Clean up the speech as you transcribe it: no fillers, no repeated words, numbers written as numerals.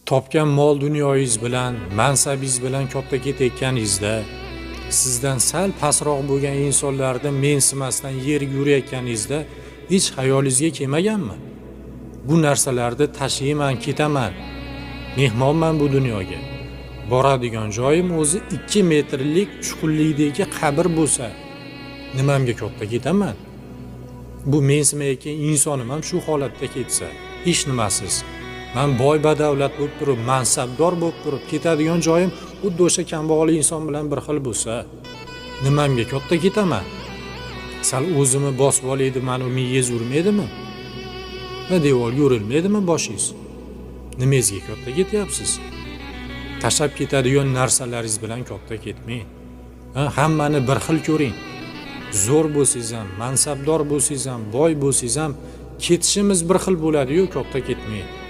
topgan mol dunyoyingiz bilan, mansabingiz bilan katta ketayotganingizda, sizdan sal pastroq bo'lgan insonlarni mensimasdan yerga urayotganingizda hech xayolingizga kelmaganmi? Bu narsalarni tashiyman, ketaman. Mehmonman bu dunyoga. Boradigan joyim o'zi 2 metrlik chuqurlikdagi qabr bo'lsa, nimamga katta ketaman? Bu mensimayotgan insonim ham shu holatda ketsa, hech nimasiz. Men boy badavlat bo'lib turib, mansabdor bo'lib turib, ketadigan joyim xuddi o'sha kambag'al inson bilan bir xil bo'lsa, nimamga katta ketaman? Sal o'zimni bosib olaydi, mana u miyangiz urmaydimi? Va devor yurilmaydimi boshingiz? Nimangizga katta ketyapsiz? Tashab ketadigan narsalaringiz bilan katta ketmang. Hammani bir xil ko'ring. Zo'r bo'lsangiz ham, mansabdor bo'lsangiz ham, boy bo'lsangiz ham ketishimiz bir xil bo'ladi-yu, katta ketmang.